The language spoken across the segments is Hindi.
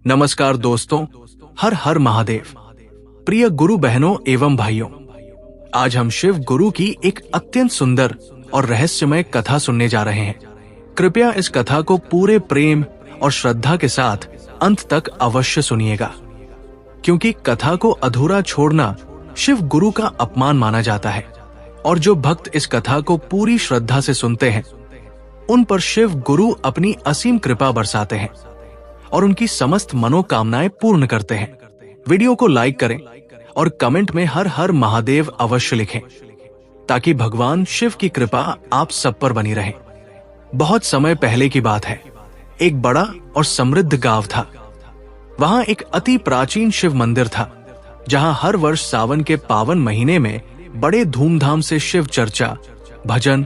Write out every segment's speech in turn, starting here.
नमस्कार दोस्तों, हर हर महादेव। प्रिय गुरु बहनों एवं भाइयों, आज हम शिव गुरु की एक अत्यंत सुंदर और रहस्यमय कथा सुनने जा रहे हैं। कृपया इस कथा को पूरे प्रेम और श्रद्धा के साथ अंत तक अवश्य सुनिएगा, क्योंकि कथा को अधूरा छोड़ना शिव गुरु का अपमान माना जाता है और जो भक्त इस कथा को पूरी श्रद्धा से सुनते हैं उन पर शिव गुरु अपनी असीम कृपा बरसाते हैं और उनकी समस्त मनोकामनाएं पूर्ण करते हैं। वीडियो को लाइक करें और कमेंट में हर हर महादेव अवश्य लिखें, ताकि भगवान शिव की कृपा आप सब पर बनी रहे। बहुत समय पहले की बात है, एक बड़ा और समृद्ध गांव था। वहां एक अति प्राचीन शिव मंदिर था, जहां हर वर्ष सावन के पावन महीने में बड़े धूमधाम से शिव चर्चा, भजन,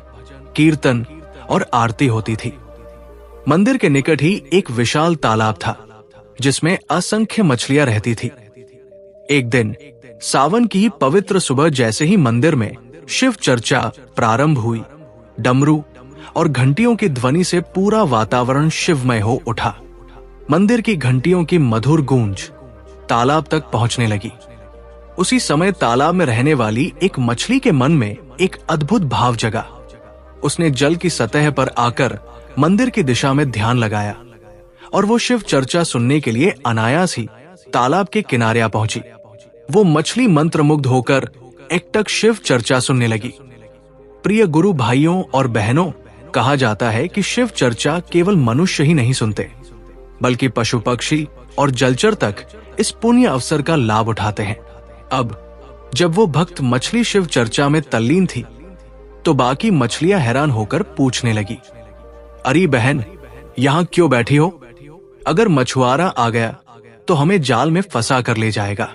कीर्तन और आरती होती थी। मंदिर के निकट ही एक विशाल तालाब था, जिसमें असंख्य मछलियां रहती थी। एक दिन सावन की पवित्र सुबह जैसे ही मंदिर में शिव चर्चा प्रारंभ हुई, डमरू और घंटियों की ध्वनि से पूरा वातावरण शिवमय हो उठा। मंदिर की घंटियों की मधुर गूंज तालाब तक पहुंचने लगी। उसी समय तालाब में रहने वाली एक मछली के मन में एक अद्भुत भाव जगा। उसने जल की सतह पर आकर मंदिर की दिशा में ध्यान लगाया और वो शिव चर्चा सुनने के लिए अनायास ही तालाब के किनारे आ पहुंची। वो मछली मंत्रमुग्ध होकर एकटक शिव चर्चा सुनने लगी। प्रिय गुरु भाइयों और बहनों, कहा जाता है कि शिव चर्चा केवल मनुष्य ही नहीं सुनते, बल्कि पशु पक्षी और जलचर तक इस पुण्य अवसर का लाभ उठाते हैं। अब जब वो भक्त मछली शिव चर्चा में तल्लीन थी, तो बाकी मछलियां हैरान होकर पूछने लगी, अरे बहन, यहाँ क्यों बैठी हो? अगर मछुआरा आ गया तो हमें जाल में फंसा कर ले जाएगा।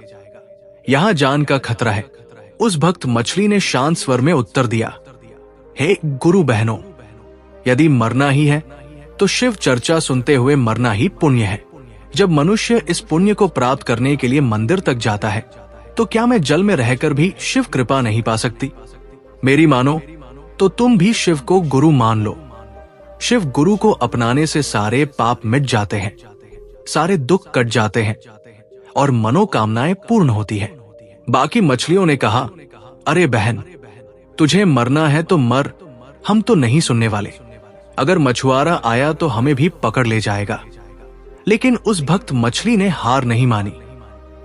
यहाँ जान का खतरा है। उस भक्त मछली ने शांत स्वर में उत्तर दिया, हे गुरु बहनों, यदि मरना ही है तो शिव चर्चा सुनते हुए मरना ही पुण्य है। जब मनुष्य इस पुण्य को प्राप्त करने के लिए मंदिर तक जाता है, तो क्या मैं जल में रहकर भी शिव कृपा नहीं पा सकती? मेरी मानो तो तुम भी शिव को गुरु मान लो। शिव गुरु को अपनाने से सारे पाप मिट जाते हैं, सारे दुख कट जाते हैं और मनोकामनाएं पूर्ण होती हैं। बाकी मछलियों ने कहा, अरे बहन, तुझे मरना है तो मर, हम तो नहीं सुनने वाले। अगर मछुआरा आया तो हमें भी पकड़ ले जाएगा। लेकिन उस भक्त मछली ने हार नहीं मानी।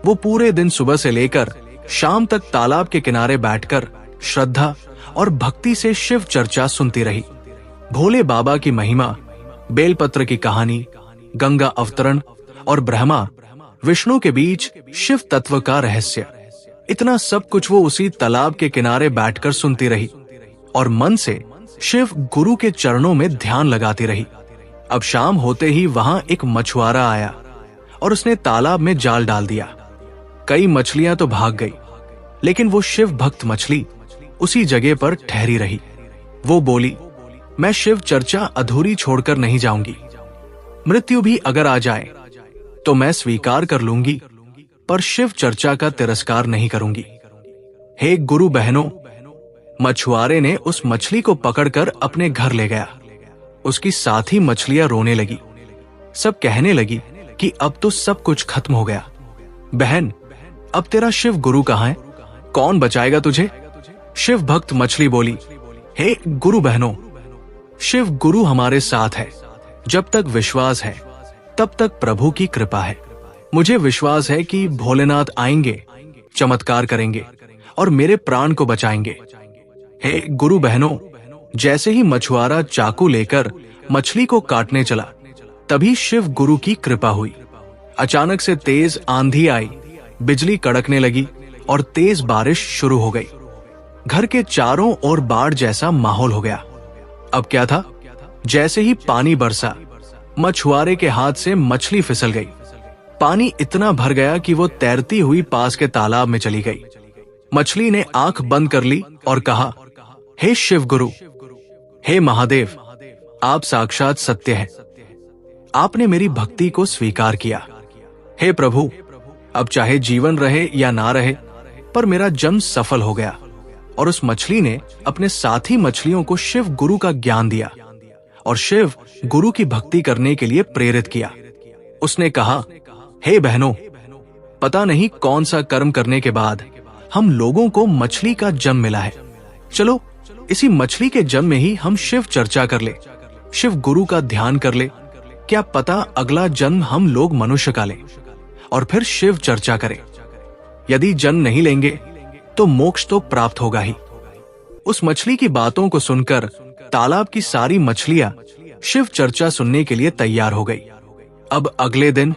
वो पूरे दिन सुबह से लेकर शाम तक तालाब के किनारे बैठकर श्रद्धा और भक्ति से शिव चर्चा सुनती रही। भोले बाबा की महिमा, बेलपत्र की कहानी, गंगा अवतरण और ब्रह्मा विष्णु के बीच शिव तत्व का रहस्य, इतना सब कुछ वो उसी तालाब के किनारे बैठकर सुनती रही और मन से शिव गुरु के चरणों में ध्यान लगाती रही। अब शाम होते ही वहां एक मछुआरा आया और उसने तालाब में जाल डाल दिया। कई मछलियां तो भाग गई, लेकिन वो शिव भक्त मछली उसी जगह पर ठहरी रही। वो बोली, मैं शिव चर्चा अधूरी छोड़कर नहीं जाऊंगी। मृत्यु भी अगर आ जाए तो मैं स्वीकार कर लूंगी, पर शिव चर्चा का तिरस्कार नहीं करूंगी। हे गुरु बहनों, मछुआरे ने उस मछली को पकड़कर अपने घर ले गया। उसकी साथी मछलियां रोने लगी। सब कहने लगी कि अब तो सब कुछ खत्म हो गया। बहन, अब तेरा शिव गुरु कहां है? कौन बचाएगा तुझे? शिव भक्त मछली बोली, हे गुरु बहनों, शिव गुरु हमारे साथ है। जब तक विश्वास है तब तक प्रभु की कृपा है। मुझे विश्वास है कि भोलेनाथ आएंगे, चमत्कार करेंगे और मेरे प्राण को बचाएंगे। हे गुरु बहनों, जैसे ही मछुआरा चाकू लेकर मछली को काटने चला, तभी शिव गुरु की कृपा हुई। अचानक से तेज आंधी आई, बिजली कड़कने लगी और तेज बारिश शुरू हो गई। घर के चारों ओर बाढ़ जैसा माहौल हो गया। अब क्या था, जैसे ही पानी बरसा, मछुआरे के हाथ से मछली फिसल गई। पानी इतना भर गया कि वो तैरती हुई पास के तालाब में चली गई। मछली ने आंख बंद कर ली और कहा, हे शिव गुरु, हे महादेव, आप साक्षात सत्य हैं। आपने मेरी भक्ति को स्वीकार किया। हे प्रभु, अब चाहे जीवन रहे या ना रहे, पर मेरा जन्म सफल हो गया। और उस मछली ने अपने साथी मछलियों को शिव गुरु का ज्ञान दिया और शिव गुरु की भक्ति करने के लिए प्रेरित किया। उसने कहा, हे बहनों, पता नहीं कौन सा कर्म करने के बाद हम लोगों को मछली का जन्म मिला है। चलो इसी मछली के जन्म में ही हम शिव चर्चा कर ले, शिव गुरु का ध्यान कर ले। क्या पता अगला जन्म हम लोग मनुष्य का ले और फिर शिव चर्चा करें। यदि जन्म नहीं लेंगे तो मोक्ष तो प्राप्त होगा ही। उस मछली की बातों को सुनकर तालाब की सारी मछलियां शिव चर्चा सुनने के लिए तैयार हो गई। अब अगले दिन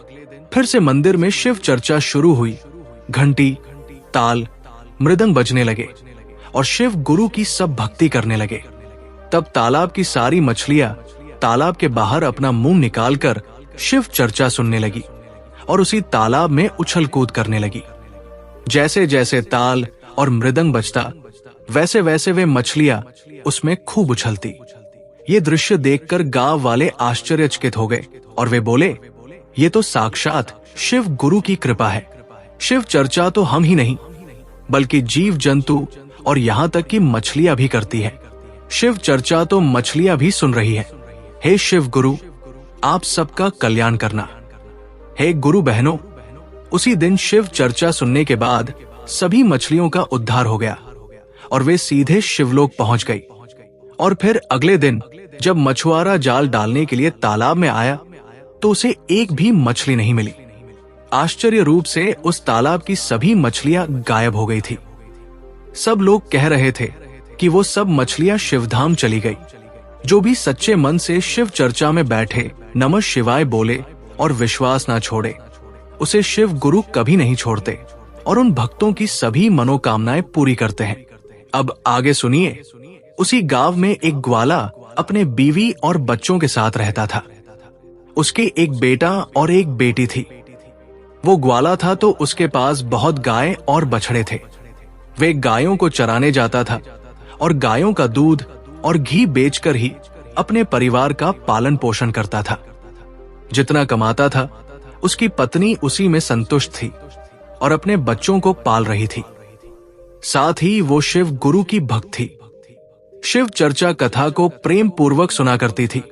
फिर से मंदिर में शिव चर्चा शुरू हुई। घंटी, ताल, मृदंग बजने लगे और शिव गुरु की सब भक्ति करने लगे। तब तालाब की सारी मछलियां तालाब के बाहर अपना मुंह निकालकर शिव चर्चा सुनने लगी और उसी तालाब में उछल कूद करने लगी। जैसे जैसे ताल और मृदंग बजता वैसे वैसे वे मछलियां उसमें खूब उछलती। ये दृश्य देखकर गांव वाले आश्चर्यचकित हो गए और वे बोले, ये तो साक्षात शिव गुरु की कृपा है। शिव चर्चा तो हम ही नहीं बल्कि जीव जंतु और यहाँ तक कि मछलियां भी करती है। शिव चर्चा तो मछलियां भी सुन रही है। हे शिव गुरु, आप सबका कल्याण करना। हे गुरु बहनों, उसी दिन शिव चर्चा सुनने के बाद सभी मछलियों का उद्धार हो गया और वे सीधे शिवलोक पहुंच गई। और फिर अगले दिन जब मछुआरा जाल डालने के लिए तालाब में आया तो उसे एक भी मछली नहीं मिली। आश्चर्य रूप से उस तालाब की सभी मछलियां गायब हो गई थी। सब लोग कह रहे थे कि वो सब मछलियां शिवधाम चली गई। जो भी सच्चे मन से शिव चर्चा में बैठे नमः शिवाय बोले और विश्वास ना छोड़े, उसे शिव गुरु कभी नहीं छोड़ते और उन भक्तों की सभी मनोकामनाएं पूरी करते हैं। अब आगे सुनिए। उसी गांव में एक ग्वाला अपने बीवी और बच्चों के साथ रहता था। उसके एक बेटा और एक बेटी थी। वो ग्वाला था तो उसके पास बहुत गाय और बछड़े थे। वे गायों को चराने जाता था और गायों का दूध और घी बेचकर ही अपने परिवार का पालन पोषण करता था। जितना कमाता था उसकी पत्नी उसी में संतुष्ट थी और अपने बच्चों को पाल रही थी। साथ ही वो शिव गुरु की भक्त थी। शिव चर्चा कथा को प्रेम पूर्वक सुना करती थी।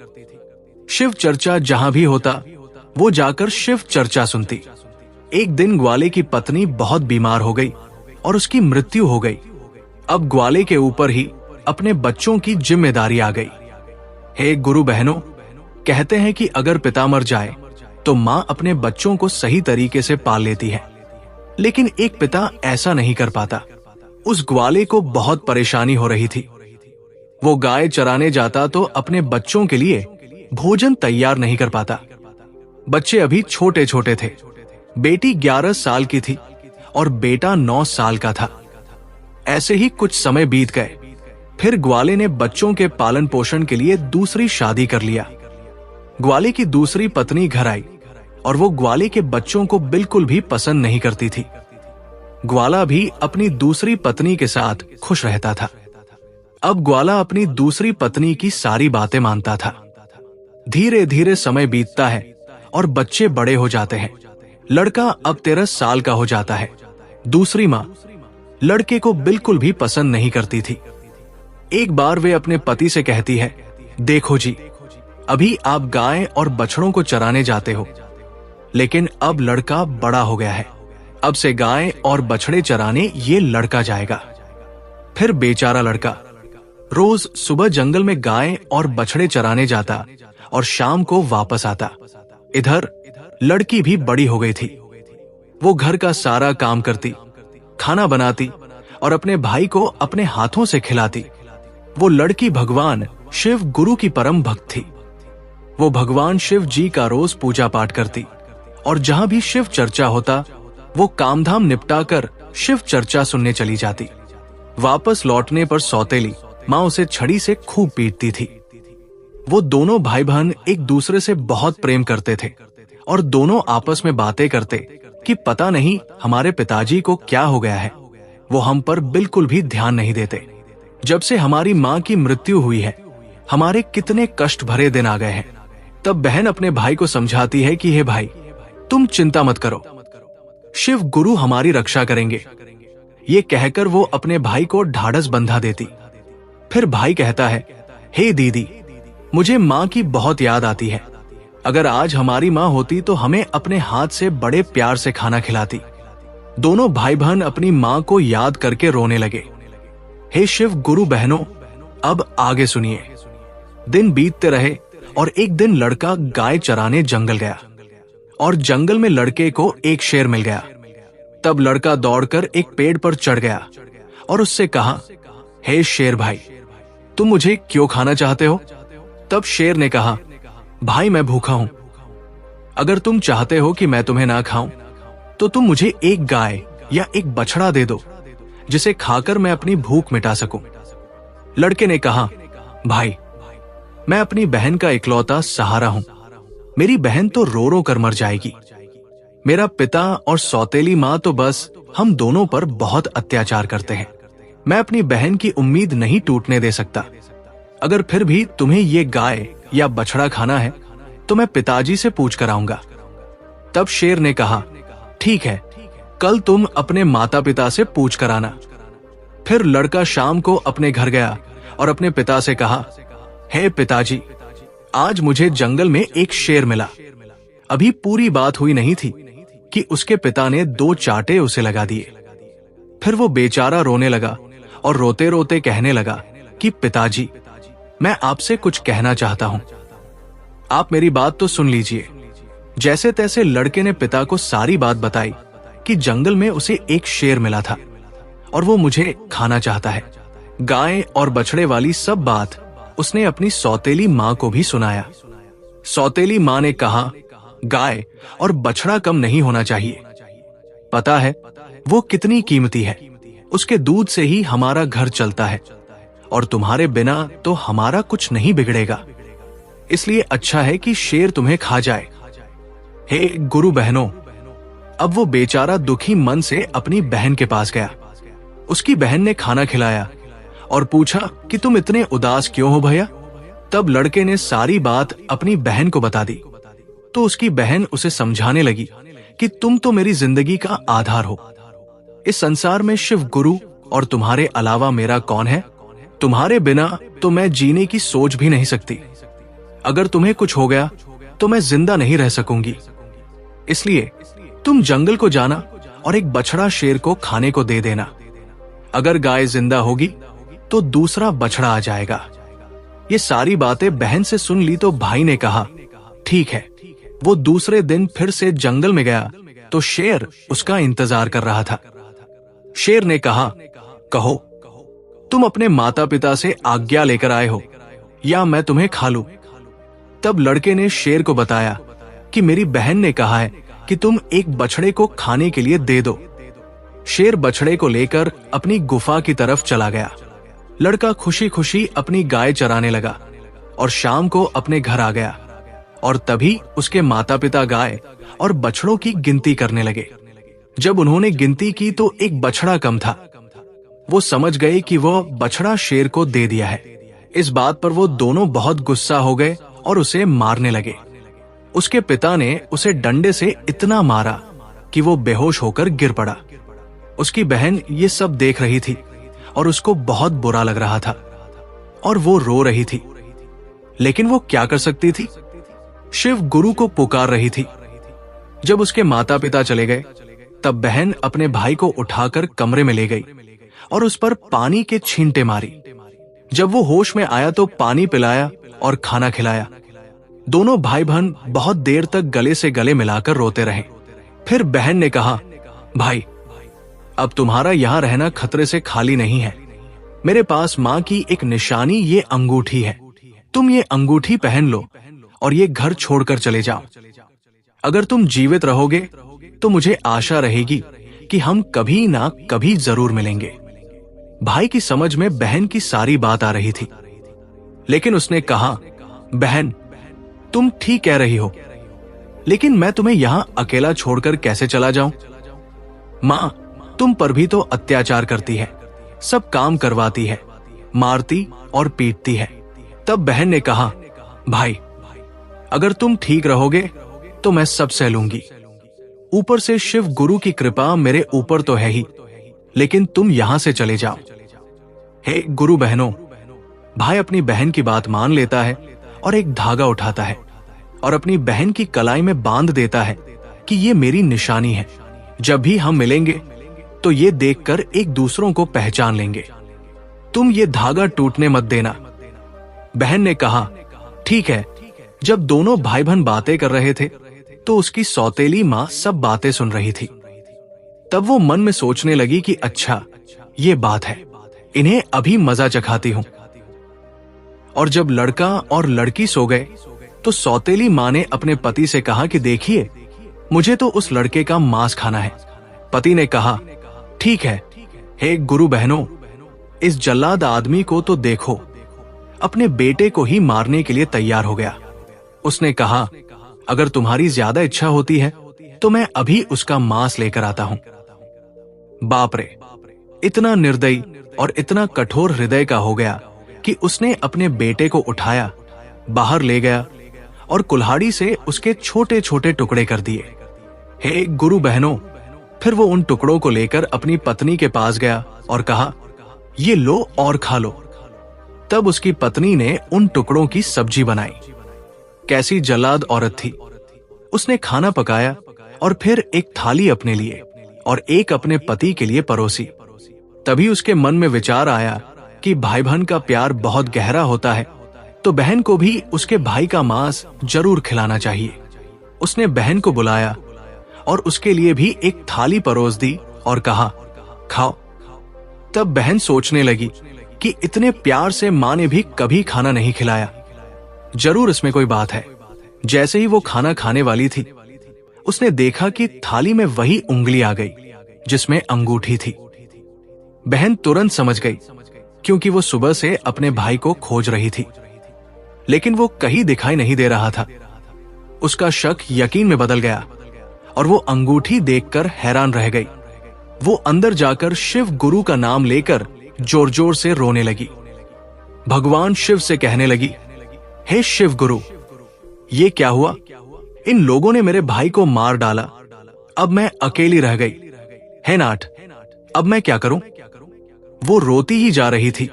शिव चर्चा जहां भी होता वो जाकर शिव चर्चा सुनती। एक दिन ग्वाले की पत्नी बहुत बीमार हो गई और उसकी मृत्यु हो गई। अब ग्वाले के ऊपर ही अपने बच्चों की जिम्मेदारी आ गई। हे गुरु बहनों, कहते हैं कि अगर पिता मर जाए तो मां अपने बच्चों को सही तरीके से पाल लेती है, लेकिन एक पिता ऐसा नहीं कर पाता। उस ग्वाले को बहुत परेशानी हो रही थी। वो गाय चराने जाता तो अपने बच्चों के लिए भोजन तैयार नहीं कर पाता। बच्चे अभी छोटे छोटे थे। बेटी 11 साल की थी और बेटा 9 साल का था। ऐसे ही कुछ समय बीत गए। फिर ग्वाले ने बच्चों के पालन पोषण के लिए दूसरी शादी कर लिया। ग्वाले की दूसरी पत्नी घर आई और वो ग्वाले के बच्चों को बिल्कुल भी पसंद नहीं करती थी। ग्वाला भी अपनी दूसरी पत्नी के साथ खुश रहता था। अब ग्वाला अपनी दूसरी पत्नी की सारी बातें मानता था। धीरे धीरे समय बीतता है और बच्चे बड़े हो जाते हैं। लड़का अब 13 साल का हो जाता है। दूसरी माँ लड़के को बिल्कुल भी पसंद नहीं करती थी। एक बार वे अपने पति से कहती है, देखो जी, अभी आप गाय और बछड़ों को चराने जाते हो, लेकिन अब लड़का बड़ा हो गया है। अब से गाय और बछड़े चराने ये लड़का जाएगा। फिर बेचारा लड़का रोज सुबह जंगल में गाय और बछड़े चराने जाता और शाम को वापस आता। इधर लड़की भी बड़ी हो गई थी। वो घर का सारा काम करती, खाना बनाती और अपने भाई को अपने हाथों से खिलाती। वो लड़की भगवान शिव गुरु की परम भक्त थी। वो भगवान शिव जी का रोज पूजा पाठ करती और जहां भी शिव चर्चा होता वो कामधाम निपटाकर शिव चर्चा सुनने चली जाती। वापस लौटने पर सौतेली माँ उसे छड़ी से खूब पीटती थी। वो दोनों भाई बहन एक दूसरे से बहुत प्रेम करते थे और दोनों आपस में बातें करते कि पता नहीं हमारे पिताजी को क्या हो गया है। वो हम पर बिल्कुल भी ध्यान नहीं देते। जब से हमारी माँ की मृत्यु हुई है हमारे कितने कष्ट भरे दिन आ गए हैं। तब बहन अपने भाई को समझाती है कि हे भाई, तुम चिंता मत करो, शिव गुरु हमारी रक्षा करेंगे। ये कहकर वो अपने भाई को ढाढ़स बंधा देती। फिर भाई कहता है, हे दीदी, मुझे माँ की बहुत याद आती है। अगर आज हमारी माँ होती तो हमें अपने हाथ से बड़े प्यार से खाना खिलाती। दोनों भाई बहन अपनी माँ को याद करके रोने लगे। हे शिव गुरु बहनों, अब आगे सुनिए। दिन बीतते रहे और एक दिन लड़का गाय चराने जंगल गया और जंगल में लड़के को एक शेर मिल गया। तब लड़का दौड़कर एक पेड़ पर चढ़ गया और उससे कहा, हे शेर भाई, तुम मुझे क्यों खाना चाहते हो? तब शेर ने कहा, भाई मैं भूखा हूं। अगर तुम चाहते हो कि मैं तुम्हें ना खाऊं तो तुम मुझे एक गाय या एक बछड़ा दे दो जिसे खाकर मैं अपनी भूख मिटा सकूं। लड़के ने कहा, भाई मैं अपनी बहन का इकलौता सहारा हूं। मेरी बहन तो रो रो कर मर जाएगी। मेरा पिता और सौतेली माँ तो बस हम दोनों पर बहुत अत्याचार करते हैं। मैं अपनी बहन की उम्मीद नहीं टूटने दे सकता। अगर फिर भी तुम्हें ये गाय या बछड़ा खाना है तो मैं पिताजी से पूछ कर आऊंगा। तब शेर ने कहा, ठीक है, कल तुम अपने माता पिता से पूछ कर आना। फिर लड़का शाम को अपने घर गया और अपने पिता से कहा, हे पिताजी, आज मुझे जंगल में एक शेर मिला। अभी पूरी बात हुई नहीं थी कि उसके पिता ने 2 चांटे उसे लगा दिए। फिर वो बेचारा रोने लगा और रोते रोते कहने लगा कि पिताजी, मैं आपसे कुछ कहना चाहता हूं। आप मेरी बात तो सुन लीजिए। जैसे तैसे लड़के ने पिता को सारी बात बताई कि जंगल में उसे एक शेर मिला था और वो मुझे खाना चाहता है। गाय और बछड़े वाली सब बात उसने अपनी सौतेली माँ को भी सुनाया। सौतेली माँ ने कहा, गाय और बछड़ा कम नहीं होना चाहिए। पता है वो कितनी कीमती है। उसके दूध से ही हमारा घर चलता है और तुम्हारे बिना तो हमारा कुछ नहीं बिगड़ेगा। इसलिए अच्छा है कि शेर तुम्हें खा जाए। हे गुरु बहनों, अब वो बेचारा दुखी मन से अपनी बहन के पास गया। उसकी बहन ने खाना खिलाया और पूछा कि तुम इतने उदास क्यों हो भैया? तब लड़के ने सारी बात अपनी बहन को बता दी तो उसकी बहन उसे समझाने लगी कि तुम तो मेरी जिंदगी का आधार हो। इस संसार में शिव गुरु और तुम्हारे अलावा मेरा कौन है? तुम्हारे बिना तो मैं जीने की सोच भी नहीं सकती। अगर तुम्हें कुछ हो गया तो मैं जिंदा नहीं रह सकूंगी। इसलिए तुम जंगल को जाना और एक बछड़ा शेर को खाने को दे देना। अगर गाय जिंदा होगी तो दूसरा बछड़ा आ जाएगा। ये सारी बातें बहन से सुन ली तो भाई ने कहा, ठीक है। वो दूसरे दिन फिर से जंगल में गया तो शेर उसका इंतजार कर रहा था। शेर ने कहा, कहो, तुम अपने माता पिता से आज्ञा लेकर आए हो या मैं तुम्हें खा लूं? तब लड़के ने शेर को बताया कि मेरी बहन ने कहा है कि तुम एक बछड़े को खाने के लिए दे दो। शेर बछड़े को लेकर अपनी गुफा की तरफ चला गया। लड़का खुशी खुशी अपनी गाय चराने लगा और शाम को अपने घर आ गया और तभी उसके माता पिता गाय और बछड़ों की गिनती करने लगे। जब उन्होंने गिनती की तो एक बछड़ा कम था। वो समझ गए कि वो बछड़ा शेर को दे दिया है। इस बात पर वो दोनों बहुत गुस्सा हो गए और उसे मारने लगे। उसके पिता ने उसे डंडे से इतना मारा कि वो बेहोश होकर गिर पड़ा। उसकी बहन ये सब देख रही थी और उसको बहुत बुरा लग रहा था और वो रो रही थी, लेकिन वो क्या कर सकती थी? शिव गुरु को पुकार रही थी। जब उसके माता पिता चले गए तब बहन अपने भाई को उठाकर कमरे में ले गई और उस पर पानी के छींटे मारी। जब वो होश में आया तो पानी पिलाया और खाना खिलाया। दोनों भाई बहन बहुत देर तक गले से गले मिलाकर रोते रहे। फिर बहन ने कहा, भाई अब तुम्हारा यहाँ रहना खतरे से खाली नहीं है। मेरे पास माँ की एक निशानी ये अंगूठी है। तुम ये अंगूठी पहन लो और ये घर छोड़कर चले जाओ। अगर तुम जीवित रहोगे तो मुझे आशा रहेगी कि हम कभी ना कभी जरूर मिलेंगे। भाई की समझ में बहन की सारी बात आ रही थी, लेकिन उसने कहा, बहन तुम ठीक कह रही हो, लेकिन मैं तुम्हें यहाँ अकेला छोड़कर कैसे चला जाऊं? माँ तुम पर भी तो अत्याचार करती है, सब काम करवाती है, मारती और पीटती है। तब बहन ने कहा, भाई अगर तुम ठीक रहोगे तो मैं सब सह लूंगी। ऊपर से शिव गुरु की कृपा मेरे ऊपर तो है ही, लेकिन तुम यहां से चले जाओ। हे गुरु बहनों, भाई अपनी बहन की बात मान लेता है और एक धागा उठाता है और अपनी बहन की कलाई में बांध देता है कि ये मेरी निशानी है, जब भी हम मिलेंगे तो ये देखकर एक दूसरों को पहचान लेंगे। तुम ये धागा टूटने मत देना। बहन ने कहा, ठीक है। जब दोनों भाई बहन बातें कर रहे थे तो उसकी सौतेली मां सब बातें सुन रही थी। तब वो मन में सोचने लगी कि अच्छा, ये बात है, इन्हें अभी मजा चखाती हूं। और जब लड़का और लड़की सो गए तो सौतेली मां ने अपने पति से कहा कि देखिए, मुझे तो उस लड़के का मांस खाना है। पति ने कहा, ठीक है। हे गुरु बहनों, इस जल्लाद आदमी को तो देखो, अपने बेटे को ही मारने के लिए तैयार हो गया। उसने कहा, अगर तुम्हारी ज्यादा इच्छा होती है तो मैं अभी उसका मांस लेकर आता हूं। बाप रे, इतना निर्दयी और इतना कठोर हृदय का हो गया कि उसने अपने बेटे को उठाया, बाहर ले गया और कुल्हाड़ी से उसके छोटे छोटे टुकड़े कर दिए। हे गुरु बहनों, फिर वो उन टुकड़ों को लेकर अपनी पत्नी के पास गया और कहा, ये लो और खा लो। तब उसकी पत्नी ने उन टुकड़ों की सब्जी बनाई। कैसी जल्लाद औरत थी। उसने खाना पकाया और फिर एक थाली अपने लिए और एक अपने पति के लिए परोसी। तभी उसके मन में विचार आया कि भाई बहन का प्यार बहुत गहरा होता है, तो बहन को भी उसके भाई का मांस जरूर खिलाना चाहिए। उसने बहन को बुलाया और उसके लिए भी एक थाली परोस दी और कहा, खाओ। तब बहन सोचने लगी कि इतने प्यार से मां ने भी कभी खाना नहीं खिलाया, जरूर इसमें कोई बात है। जैसे ही वो खाना खाने वाली थी, उसने देखा कि थाली में वही उंगली आ गई जिसमें अंगूठी थी। बहन तुरंत समझ गई, क्योंकि वो सुबह से अपने भाई को खोज रही थी, लेकिन वो कहीं दिखाई नहीं दे रहा था। उसका शक यकीन में बदल गया और वो अंगूठी देखकर हैरान रह गई। वो अंदर जाकर शिव गुरु का नाम लेकर जोर जोर से रोने लगी। भगवान शिव से कहने लगी, हे शिव गुरु, ये क्या हुआ? इन लोगों ने मेरे भाई को मार डाला, अब मैं अकेली रह गई। हे नाथ, अब मैं क्या करूं? वो रोती ही जा रही थी।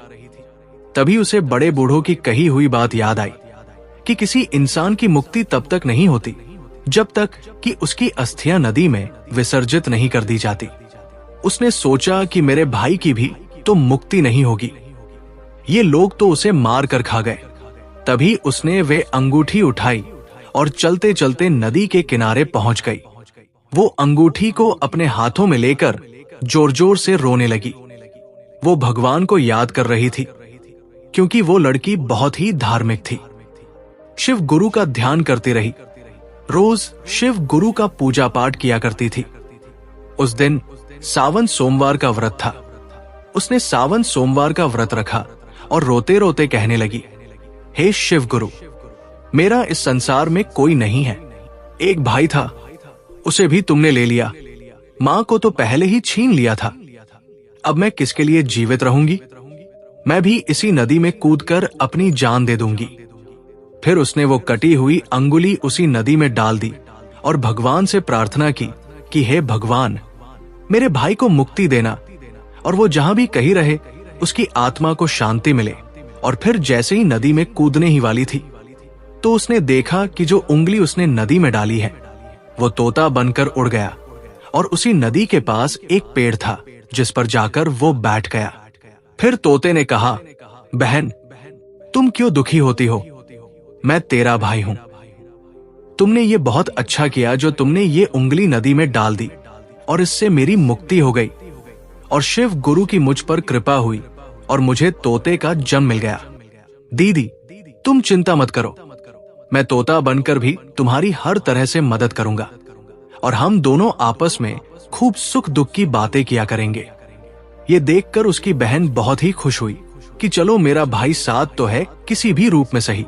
तभी उसे बड़े बूढ़ों की कही हुई बात याद आई कि किसी इंसान की मुक्ति तब तक नहीं होती जब तक कि उसकी अस्थियां नदी में विसर्जित नहीं कर दी जाती। उसने सोचा कि मेरे भाई की भी तो मुक्ति नहीं होगी, ये लोग तो उसे मार कर खा गए। तभी उसने वे अंगूठी उठाई और चलते चलते नदी के किनारे पहुंच गई। वो अंगूठी को अपने हाथों में लेकर जोर जोर से रोने लगी। वो भगवान को याद कर रही थी, क्योंकि वो लड़की बहुत ही धार्मिक थी। शिव गुरु का ध्यान करती रही, रोज शिव गुरु का पूजा पाठ किया करती थी। उस दिन सावन सोमवार का व्रत था। उसने सावन सोमवार का व्रत रखा और रोते रोते कहने लगी, हे शिव गुरु, मेरा इस संसार में कोई नहीं है। एक भाई था, उसे भी तुमने ले लिया। मां को तो पहले ही छीन लिया था। अब मैं किसके लिए जीवित रहूंगी? मैं भी इसी नदी में कूदकर अपनी जान दे दूंगी। फिर उसने वो कटी हुई अंगुली उसी नदी में डाल दी और भगवान से प्रार्थना की कि हे भगवान, मेरे भाई को मुक्ति देना और वो जहां भी कहीं रहे उसकी आत्मा को शांति मिले। और फिर जैसे ही नदी में कूदने ही वाली थी तो उसने देखा कि जो उंगली उसने नदी में डाली है वो तोता बनकर उड़ गया और उसी नदी के पास एक पेड़ था जिस पर जाकर वो बैठ गया। फिर तोते ने कहा, बहन, तुम क्यों दुखी होती हो? मैं तेरा भाई हूं। तुमने ये बहुत अच्छा किया जो तुमने ये उंगली नदी में डाल दी और इससे मेरी मुक्ति हो गई और शिव गुरु की मुझ पर कृपा हुई और मुझे तोते का जन्म मिल गया। दीदी, तुम चिंता मत करो, मैं तोता बनकर भी तुम्हारी हर तरह से मदद करूंगा और हम दोनों आपस में खूब सुख दुख की बातें किया करेंगे। ये देखकर उसकी बहन बहुत ही खुश हुई कि चलो मेरा भाई साथ तो है, किसी भी रूप में सही।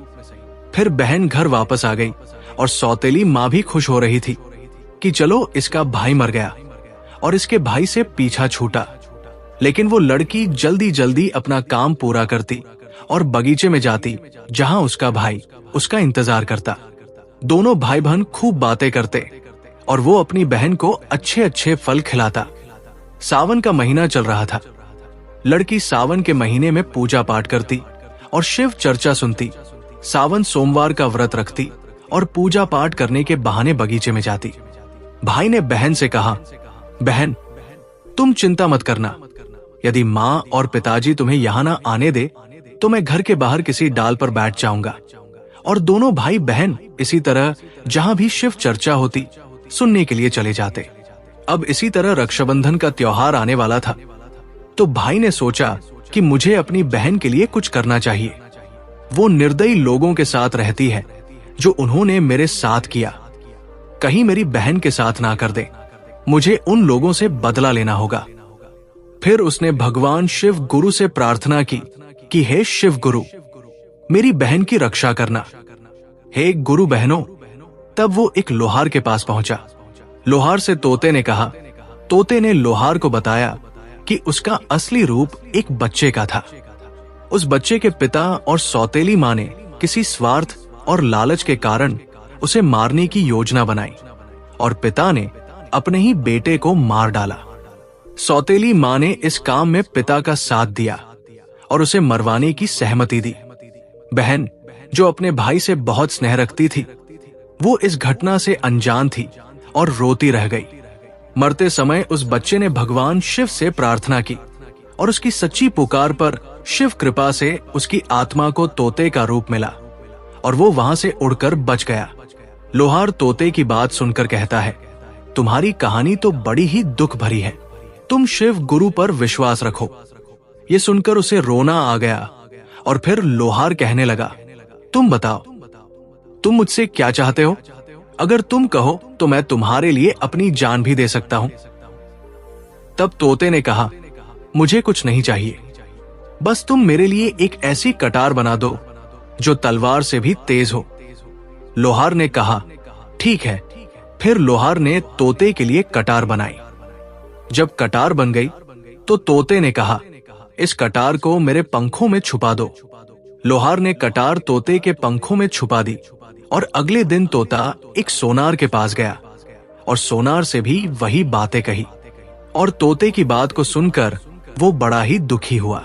फिर बहन घर वापस आ गई और सौतेली माँ भी खुश हो रही थी कि चलो इसका भाई मर गया और इसके भाई से पीछा छूटा। लेकिन वो लड़की जल्दी जल्दी अपना काम पूरा करती और बगीचे में जाती जहां उसका भाई उसका इंतजार करता। दोनों भाई बहन खूब बातें करते और वो अपनी बहन को अच्छे अच्छे फल खिलाता। सावन का महीना चल रहा था। लड़की सावन के महीने में पूजा पाठ करती और शिव चर्चा सुनती। सावन सोमवार का व्रत रखती और पूजा पाठ करने के बहाने बगीचे में जाती। भाई ने बहन से कहा, बहन, तुम चिंता मत करना, यदि माँ और पिताजी तुम्हें यहाँ ना आने दे तो मैं घर के बाहर किसी डाल पर बैठ जाऊंगा। और दोनों भाई बहन इसी तरह जहां भी शिव चर्चा होती सुनने के लिए चले जाते। अब इसी तरह रक्षाबंधन का त्योहार आने वाला था, तो भाई ने सोचा कि मुझे अपनी बहन के लिए कुछ करना चाहिए। वो निर्दयी लोगों के साथ रहती है जो उन्होंने मेरे साथ किया, कहीं मेरी बहन के साथ ना कर दे। मुझे उन लोगों से बदला लेना होगा। फिर उसने भगवान शिव गुरु से प्रार्थना की कि हे शिव गुरु, मेरी बहन की रक्षा करना। हे गुरु बहनों, तब वो एक लोहार के पास पहुंचा। लोहार से तोते ने कहा। तोते ने लोहार को बताया कि उसका असली रूप एक बच्चे का था। उस बच्चे के पिता और सौतेली माँ ने किसी स्वार्थ और लालच के कारण उसे मारने की योजना बनाई और पिता ने अपने ही बेटे को मार डाला। सौतेली माँ ने इस काम में पिता का साथ दिया और उसे मरवाने की सहमति दी। बहन, जो अपने भाई से बहुत स्नेह रखती थी, वो इस घटना से अनजान थी और रोती रह गई। मरते समय उस बच्चे ने भगवान शिव से प्रार्थना की और उसकी सच्ची पुकार पर शिव कृपा से उसकी आत्मा को तोते का रूप मिला और वो वहां से उड़कर बच गया। लोहार तोते की बात सुनकर कहता है, तुम्हारी कहानी तो बड़ी ही दुख भरी है, तुम शिव गुरु पर विश्वास रखो। ये सुनकर उसे रोना आ गया और फिर लोहार कहने लगा, तुम बताओ, तुम मुझसे क्या चाहते हो? अगर तुम कहो तो मैं तुम्हारे लिए अपनी जान भी दे सकता हूं। तब तोते ने कहा, मुझे कुछ नहीं चाहिए, बस तुम मेरे लिए एक ऐसी कटार बना दो जो तलवार से भी तेज हो। लोहार ने कहा, ठीक है। फिर लोहार ने तोते के लिए कटार बनाई। जब कटार बन गई तो तोते ने कहा, इस कटार को मेरे पंखों में छुपा दो। लोहार ने कटार तोते के पंखों में छुपा दी और अगले दिन तोता एक सोनार के पास गया और सोनार से भी वही बातें कही और तोते की बात को सुनकर वो बड़ा ही दुखी हुआ।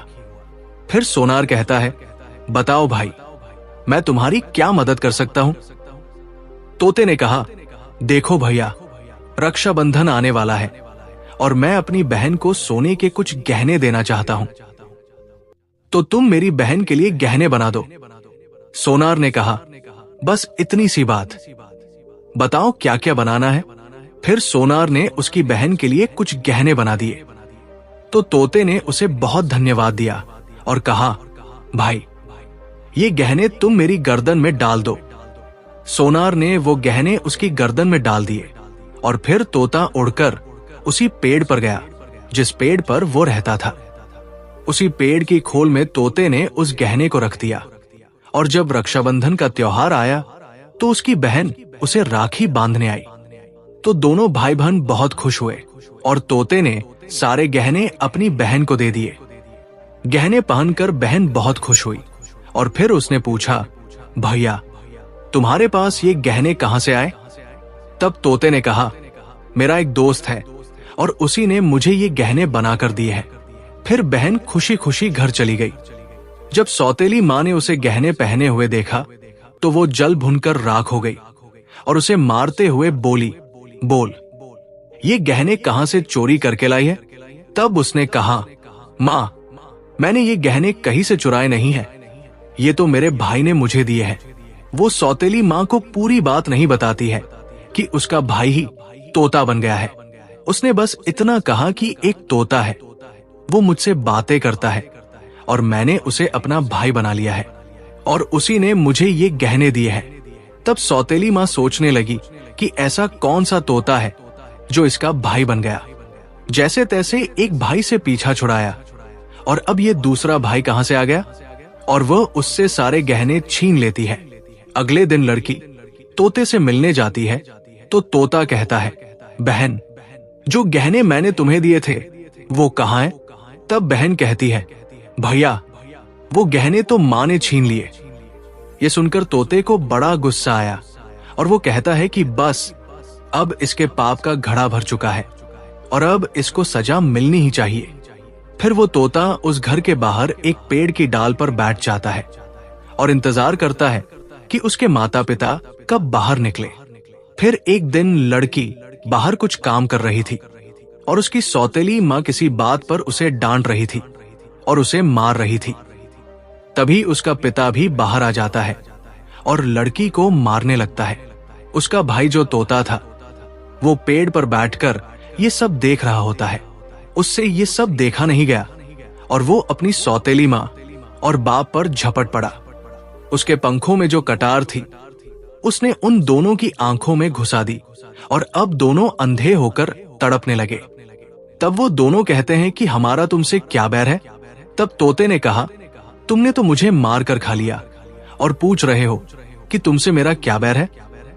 फिर सोनार कहता है, बताओ भाई, मैं तुम्हारी क्या मदद कर सकता हूं? तोते ने कहा, देखो भैया, रक्षाबंधन आने वाला है और मैं अपनी बहन को सोने के कुछ गहने देना चाहता हूं, तो तुम मेरी बहन के लिए गहने बना दो। सोनार ने कहा, बस इतनी सी बात, बताओ क्या क्या बनाना है। फिर सोनार ने उसकी बहन के लिए कुछ गहने बना दिए। तो तोते ने उसे बहुत धन्यवाद दिया और कहा, भाई, ये गहने तुम मेरी गर्दन में डाल दो। सोनार ने वो गहने उसकी गर्दन में डाल दिए और फिर तोता उड़कर उसी पेड़ पर गया जिस पेड़ पर वो रहता था। उसी पेड़ की खोल में तोते ने उस गहने को रख दिया और जब रक्षाबंधन का त्योहार आया तो उसकी बहन उसे राखी बांधने आई। तो दोनों भाई बहन बहुत खुश हुए और तोते ने सारे गहने अपनी बहन को दे दिए। गहने पहनकर बहन बहुत खुश हुई और फिर उसने पूछा, भैया, तुम्हारे पास ये गहने कहां से आए? तब तोते ने कहा, मेरा एक दोस्त है और उसी ने मुझे ये गहने बनाकर दिए हैं। फिर बहन खुशी खुशी घर चली गई। जब सौतेली माँ ने उसे गहने पहने हुए देखा तो वो जल भुनकर राख हो गई और उसे मारते हुए बोली, बोल, ये गहने कहां से चोरी करके लाई है? तब उसने कहा, माँ, मैंने ये गहने कहीं से चुराए नहीं है, ये तो मेरे भाई ने मुझे दिए हैं। वो सौतेली माँ को पूरी बात नहीं बताती है कि उसका भाई ही तोता बन गया है। उसने बस इतना कहा कि एक तोता है, वो मुझसे बातें करता है और मैंने उसे अपना भाई बना लिया है और उसी ने मुझे ये गहने दिए हैं। तब सौतेली माँ सोचने लगी कि ऐसा कौन सा तोता है जो इसका भाई बन गया। जैसे तैसे एक भाई से पीछा छुड़ाया और अब ये दूसरा भाई कहां से आ गया और वह उससे सारे गहने छीन लेती है। अगले दिन लड़की तोते से मिलने जाती है तो तोता कहता है, बहन, जो गहने मैंने तुम्हें दिए थे वो कहाँ हैं? तब बहन कहती है, भैया, वो गहने तो माँ ने छीन लिए। ये सुनकर तोते को बड़ा गुस्सा आया और वो कहता है कि बस अब इसके पाप का घड़ा भर चुका है और अब इसको सजा मिलनी ही चाहिए। फिर वो तोता उस घर के बाहर एक पेड़ की डाल पर बैठ जाता है और इंतजार करता है कि उसके माता पिता कब बाहर निकले। फिर एक दिन लड़की बाहर कुछ काम कर रही थी और उसकी सौतेली माँ किसी बात पर उसे डांट रही थी और उसे मार रही थी। तभी उसका पिता भी बाहर आ जाता है और लड़की को मारने लगता है। उसका भाई जो तोता था वो पेड़ पर बैठकर ये सब देख रहा होता है। उससे ये सब देखा नहीं गया और वो अपनी सौतेली माँ और बाप पर झपट पड़ा। उसके पंखों में जो कटार थी उसने उन दोनों की आंखों में घुसा दी और अब दोनों अंधे होकर तड़पने लगे। तब वो दोनों कहते हैं कि हमारा तुमसे क्या बैर है। तब तोते ने कहा, तुमने तो मुझे मार कर खा लिया और पूछ रहे हो कि तुमसे मेरा क्या बैर है।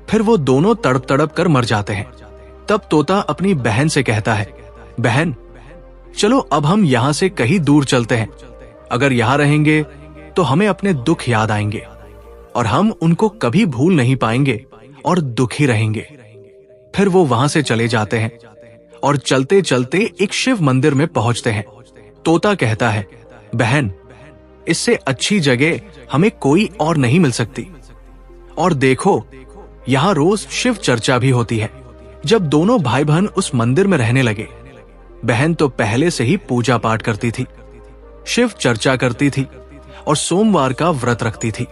फिर वो दोनों तड़प तड़प कर मर जाते हैं। तब तोता अपनी बहन से कहता है, बहन चलो अब हम यहां से कहीं दूर चलते हैं। अगर यहां रहेंगे तो हमें अपने दुख याद आएंगे और हम उनको कभी भूल नहीं पाएंगे और दुखी रहेंगे। फिर वो वहां से चले जाते हैं और चलते चलते एक शिव मंदिर में पहुंचते हैं। तोता कहता है, बहन इससे अच्छी जगह हमें कोई और नहीं मिल सकती। और देखो यहां रोज शिव चर्चा भी होती है। जब दोनों भाई बहन उस मंदिर में रहने लगे, बहन तो पहले से ही पूजा पाठ करती थी, शिव चर्चा करती थी और सोमवार का व्रत रखती थी।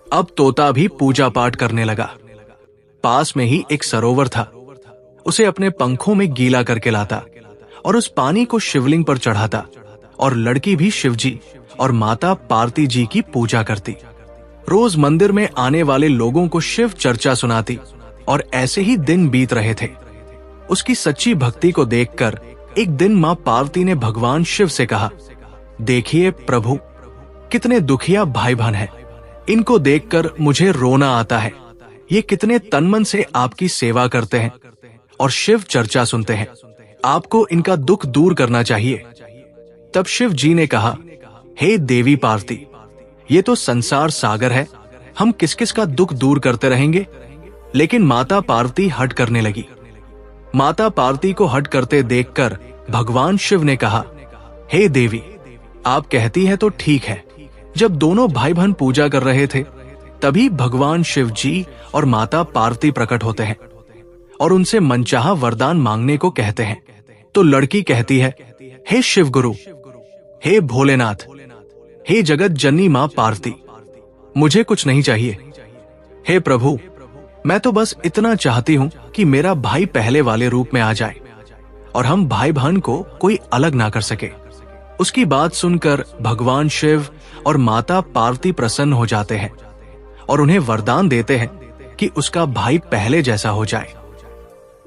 अब तोता भी पूजा पाठ करने लगा। पास में ही एक सरोवर था। उसे अपने पंखों में गीला करके लाता और उस पानी को शिवलिंग पर चढ़ाता और लड़की भी शिवजी और माता पार्वती जी की पूजा करती। रोज मंदिर में आने वाले लोगों को शिव चर्चा सुनाती और ऐसे ही दिन बीत रहे थे। उसकी सच्ची भक्ति को देखकर एक दिन मां पार्वती ने भगवान शिव से कहा, देखिए प्रभु कितने दुखिया भाई बहन हैं। इनको देखकर मुझे रोना आता है। ये कितने तन मन से आपकी सेवा करते हैं और शिव चर्चा सुनते हैं। आपको इनका दुख दूर करना चाहिए। तब शिव जी ने कहा, हे देवी पार्वती, ये तो संसार सागर है, हम किस किस का दुख दूर करते रहेंगे। लेकिन माता पार्वती हट करने लगी। माता पार्वती को हट करते देखकर भगवान शिव ने कहा, हे देवी, आप कहती है तो ठीक है। जब दोनों भाई बहन पूजा कर रहे थे तभी भगवान शिव जी और माता पार्वती प्रकट होते हैं और उनसे मनचाहा वरदान मांगने को कहते हैं। तो लड़की कहती है, हे शिव गुरु, हे भोलेनाथ, हे जगत जननी मां पार्वती, मुझे कुछ नहीं चाहिए। हे प्रभु, मैं तो बस इतना चाहती हूं कि मेरा भाई पहले वाले रूप में आ जाए और हम भाई बहन को कोई अलग ना कर सके। उसकी बात सुनकर भगवान शिव और माता पार्वती प्रसन्न हो जाते हैं और उन्हें वरदान देते हैं कि उसका भाई पहले जैसा हो जाए।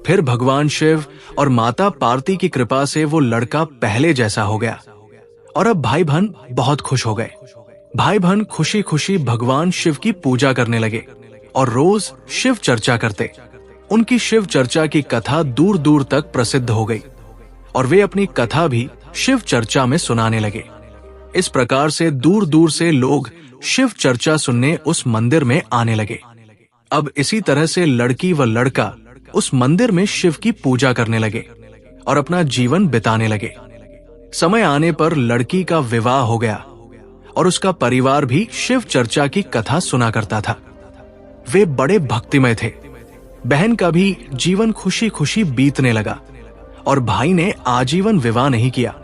फिर भगवान शिव और माता पार्वती की कृपा से वो लड़का पहले जैसा हो गया और अब भाई बहन बहुत खुश हो गए। भाई बहन खुशी खुशी भगवान शिव की पूजा करने लगे और रोज शिव चर्चा करते। उनकी शिव चर्चा की कथा दूर दूर तक प्रसिद्ध हो गई और वे अपनी कथा भी शिव चर्चा में सुनाने लगे। इस प्रकार से दूर दूर से लोग शिव चर्चा सुनने उस मंदिर में आने लगे। अब इसी तरह से लड़की व लड़का उस मंदिर में शिव की पूजा करने लगे और अपना जीवन बिताने लगे। समय आने पर लड़की का विवाह हो गया और उसका परिवार भी शिव चर्चा की कथा सुना करता था। वे बड़े भक्तिमय थे। बहन का भी जीवन खुशी खुशी बीतने लगा और भाई ने आजीवन विवाह नहीं किया।